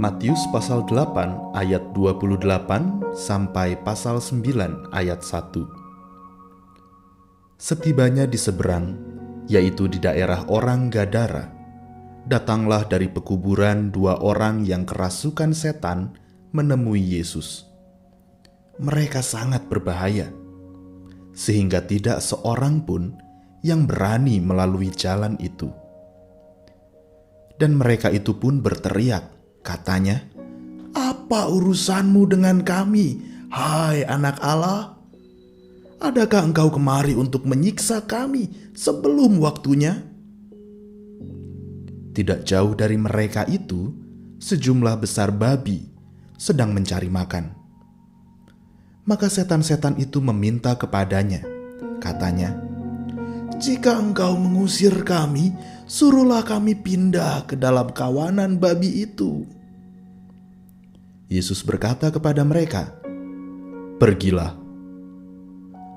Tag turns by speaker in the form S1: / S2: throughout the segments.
S1: Matius pasal 8 ayat 28 sampai pasal 9 ayat 1. Setibanya di seberang, yaitu di daerah orang Gadara, datanglah dari pekuburan 2 orang yang kerasukan setan menemui Yesus. Mereka sangat berbahaya, sehingga tidak seorang pun yang berani melalui jalan itu. Dan mereka itu pun berteriak, katanya, "Apa urusanmu dengan kami, hai anak Allah? Adakah engkau kemari untuk menyiksa kami sebelum waktunya?" Tidak jauh dari mereka itu, sejumlah besar babi sedang mencari makan. Maka setan-setan itu meminta kepadanya, katanya, "Jika engkau mengusir kami, suruhlah kami pindah ke dalam kawanan babi itu." Yesus berkata kepada mereka, "Pergilah."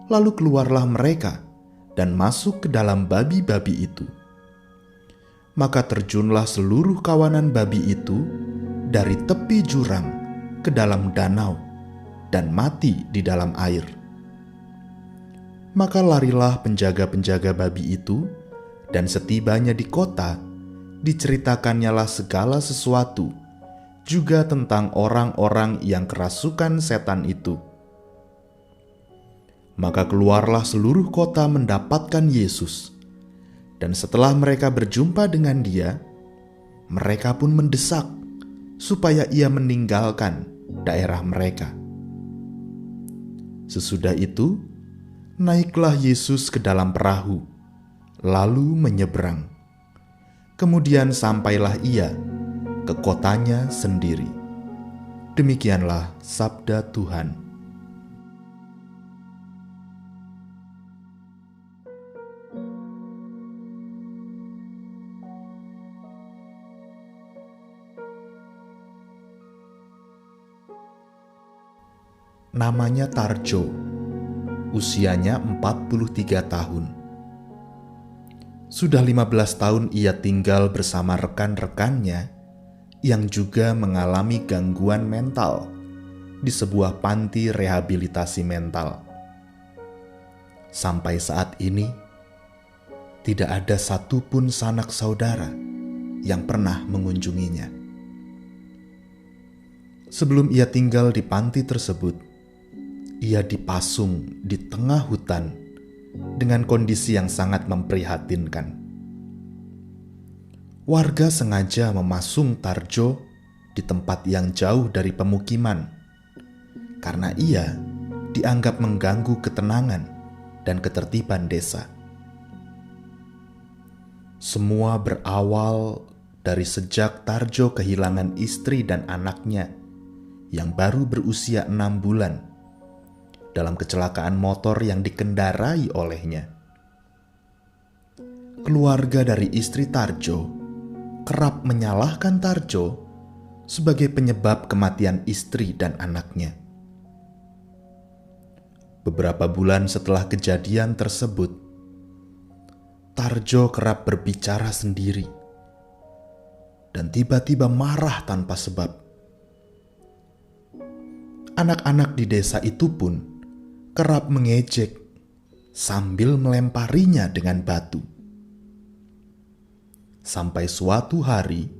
S1: Lalu keluarlah mereka dan masuk ke dalam babi-babi itu. Maka terjunlah seluruh kawanan babi itu dari tepi jurang ke dalam danau dan mati di dalam air. Maka larilah penjaga-penjaga babi itu, dan setibanya di kota, diceritакannyalah segala sesuatu, juga tentang orang-orang yang kerasukan setan itu. Maka keluarlah seluruh kota mendapatkan Yesus, dan setelah mereka berjumpa dengan Dia, mereka pun mendesak supaya Ia meninggalkan daerah mereka. Sesudah itu, naiklah Yesus ke dalam perahu, lalu menyeberang. Kemudian sampailah Ia ke kotanya sendiri. Demikianlah sabda Tuhan. Namanya Tarjo, usianya 43 tahun. Sudah 15 tahun ia tinggal bersama rekan-rekannya yang juga mengalami gangguan mental di sebuah panti rehabilitasi mental. Sampai saat ini, tidak ada satupun sanak saudara yang pernah mengunjunginya. Sebelum ia tinggal di panti tersebut, ia dipasung di tengah hutan dengan kondisi yang sangat memprihatinkan. Warga sengaja memasung Tarjo di tempat yang jauh dari pemukiman, karena ia dianggap mengganggu ketenangan dan ketertiban desa. Semua berawal dari sejak Tarjo kehilangan istri dan anaknya yang baru berusia 6 bulan dalam kecelakaan motor yang dikendarai olehnya. Keluarga dari istri Tarjo kerap menyalahkan Tarjo sebagai penyebab kematian istri dan anaknya. Beberapa bulan setelah kejadian tersebut, Tarjo kerap berbicara sendiri dan tiba-tiba marah tanpa sebab. Anak-anak di desa itu pun kerap mengejek sambil melemparinya dengan batu. Sampai suatu hari,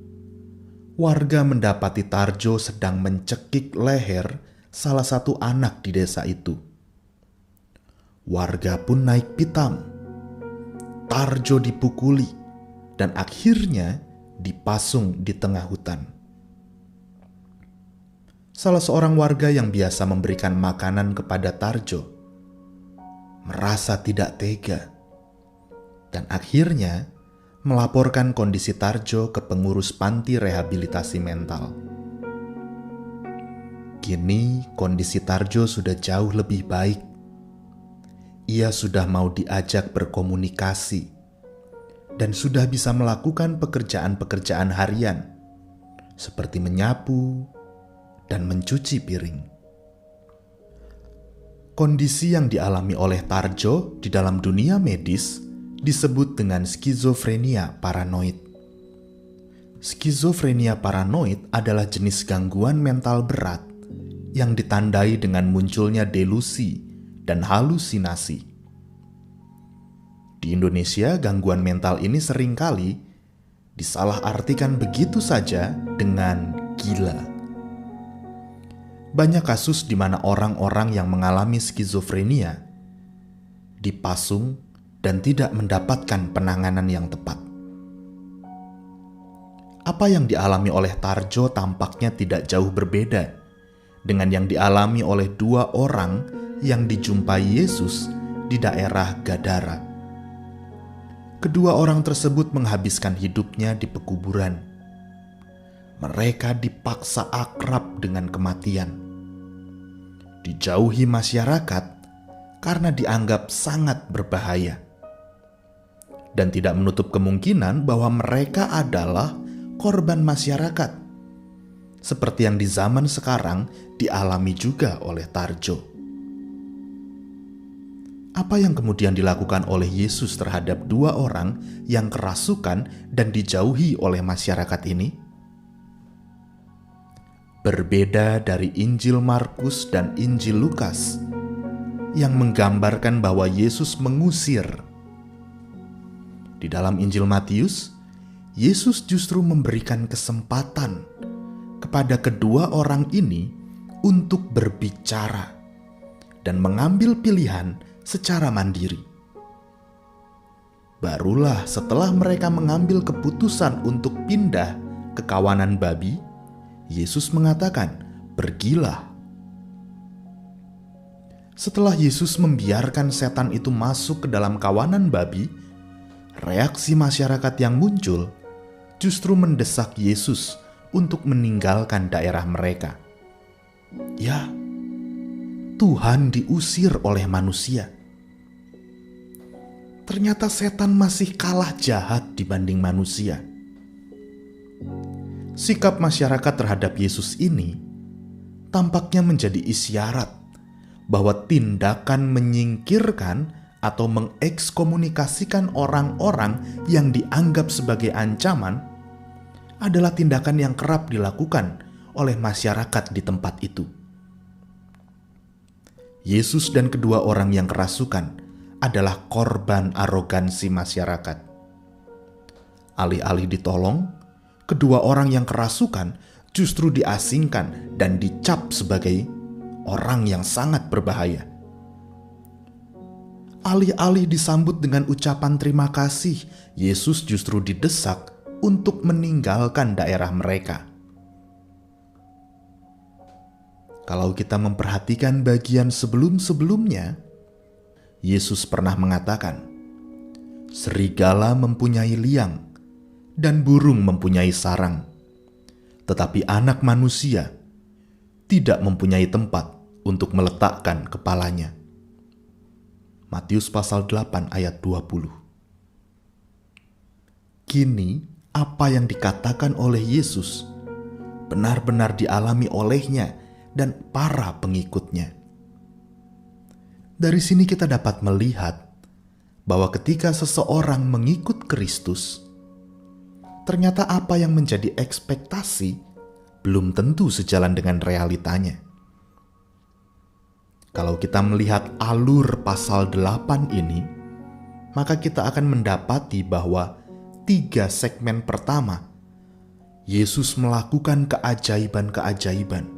S1: warga mendapati Tarjo sedang mencekik leher salah satu anak di desa itu. Warga pun naik pitam. Tarjo dipukuli dan akhirnya dipasung di tengah hutan. Salah seorang warga yang biasa memberikan makanan kepada Tarjo merasa tidak tega dan akhirnya melaporkan kondisi Tarjo ke pengurus panti rehabilitasi mental. Kini kondisi Tarjo sudah jauh lebih baik. Ia sudah mau diajak berkomunikasi dan sudah bisa melakukan pekerjaan-pekerjaan harian seperti menyapu, dan mencuci piring. Kondisi yang dialami oleh Tarjo di dalam dunia medis disebut dengan skizofrenia paranoid. Skizofrenia paranoid adalah jenis gangguan mental berat yang ditandai dengan munculnya delusi dan halusinasi. Di Indonesia, gangguan mental ini seringkali disalahartikan begitu saja dengan gila. Banyak kasus di mana orang-orang yang mengalami skizofrenia dipasung dan tidak mendapatkan penanganan yang tepat. Apa yang dialami oleh Tarjo tampaknya tidak jauh berbeda dengan yang dialami oleh dua orang yang dijumpai Yesus di daerah Gadara. Kedua orang tersebut menghabiskan hidupnya di pekuburan. Mereka dipaksa akrab dengan kematian. Dijauhi masyarakat karena dianggap sangat berbahaya. Dan tidak menutup kemungkinan bahwa mereka adalah korban masyarakat, seperti yang di zaman sekarang dialami juga oleh Tarjo. Apa yang kemudian dilakukan oleh Yesus terhadap dua orang yang kerasukan dan dijauhi oleh masyarakat ini? Berbeda dari Injil Markus dan Injil Lukas yang menggambarkan bahwa Yesus mengusir. Di dalam Injil Matius, Yesus justru memberikan kesempatan kepada kedua orang ini untuk berbicara dan mengambil pilihan secara mandiri. Barulah setelah mereka mengambil keputusan untuk pindah ke kawanan babi, Yesus mengatakan, "Pergilah." Setelah Yesus membiarkan setan itu masuk ke dalam kawanan babi, reaksi masyarakat yang muncul justru mendesak Yesus untuk meninggalkan daerah mereka. Ya, Tuhan diusir oleh manusia. Ternyata setan masih kalah jahat dibanding manusia. Sikap masyarakat terhadap Yesus ini tampaknya menjadi isyarat bahwa tindakan menyingkirkan atau mengekskomunikasikan orang-orang yang dianggap sebagai ancaman adalah tindakan yang kerap dilakukan oleh masyarakat di tempat itu. Yesus dan kedua orang yang kerasukan adalah korban arogansi masyarakat. Alih-alih ditolong, kedua orang yang kerasukan justru diasingkan dan dicap sebagai orang yang sangat berbahaya. Alih-alih disambut dengan ucapan terima kasih, Yesus justru didesak untuk meninggalkan daerah mereka. Kalau kita memperhatikan bagian sebelum-sebelumnya, Yesus pernah mengatakan, "Serigala mempunyai liang, dan burung mempunyai sarang, tetapi Anak Manusia tidak mempunyai tempat untuk meletakkan kepalanya." Matius pasal 8 ayat 20. Kini apa yang dikatakan oleh Yesus benar-benar dialami olehnya dan para pengikutnya. Dari sini kita dapat melihat bahwa ketika seseorang mengikut Kristus, ternyata apa yang menjadi ekspektasi belum tentu sejalan dengan realitanya. Kalau kita melihat alur pasal 8 ini, maka kita akan mendapati bahwa 3 segmen pertama, Yesus melakukan keajaiban-keajaiban.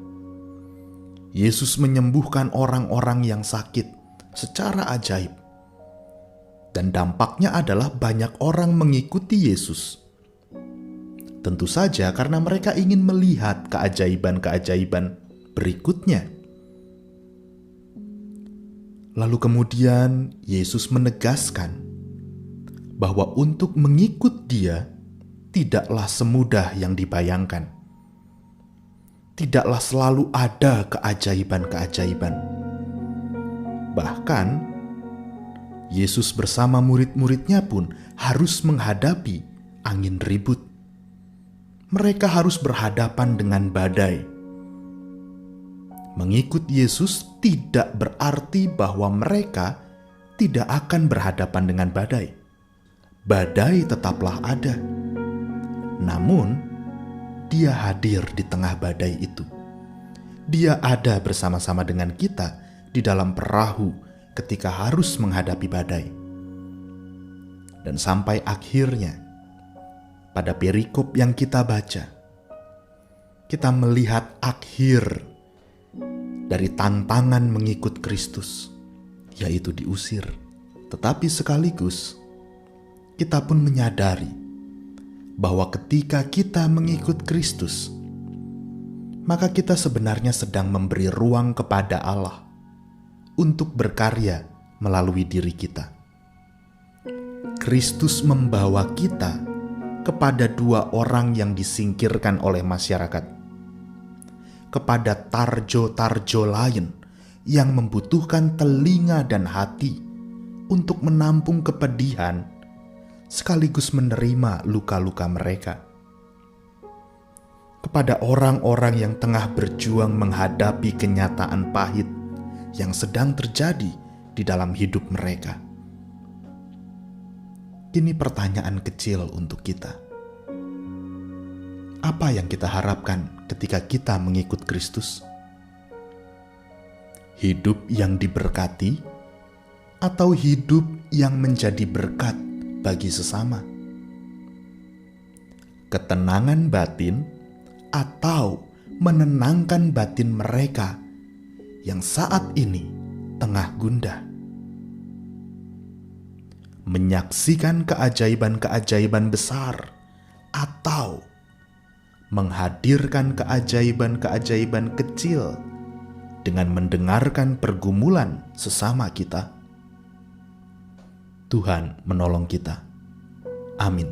S1: Yesus menyembuhkan orang-orang yang sakit secara ajaib. Dan dampaknya adalah banyak orang mengikuti Yesus. Tentu saja karena mereka ingin melihat keajaiban-keajaiban berikutnya. Lalu kemudian Yesus menegaskan bahwa untuk mengikut Dia tidaklah semudah yang dibayangkan. Tidaklah selalu ada keajaiban-keajaiban. Bahkan, Yesus bersama murid-muridnya pun harus menghadapi angin ribut. Mereka harus berhadapan dengan badai. Mengikut Yesus tidak berarti bahwa mereka tidak akan berhadapan dengan badai. Badai tetaplah ada. Namun, Dia hadir di tengah badai itu. Dia ada bersama-sama dengan kita di dalam perahu ketika harus menghadapi badai. Dan sampai akhirnya, pada perikop yang kita baca, kita melihat akhir dari tantangan mengikut Kristus, yaitu diusir. Tetapi sekaligus, kita pun menyadari bahwa ketika kita mengikut Kristus, maka kita sebenarnya sedang memberi ruang kepada Allah untuk berkarya melalui diri kita. Kristus membawa kita kepada dua orang yang disingkirkan oleh masyarakat, kepada tarjo-tarjo lain yang membutuhkan telinga dan hati untuk menampung kepedihan sekaligus menerima luka-luka mereka, kepada orang-orang yang tengah berjuang menghadapi kenyataan pahit yang sedang terjadi di dalam hidup mereka. Ini pertanyaan kecil untuk kita. Apa yang kita harapkan ketika kita mengikut Kristus? Hidup yang diberkati atau hidup yang menjadi berkat bagi sesama? Ketenangan batin atau menenangkan batin mereka yang saat ini tengah gundah? Menyaksikan keajaiban-keajaiban besar atau menghadirkan keajaiban-keajaiban kecil dengan mendengarkan pergumulan sesama kita? Tuhan menolong kita. Amin.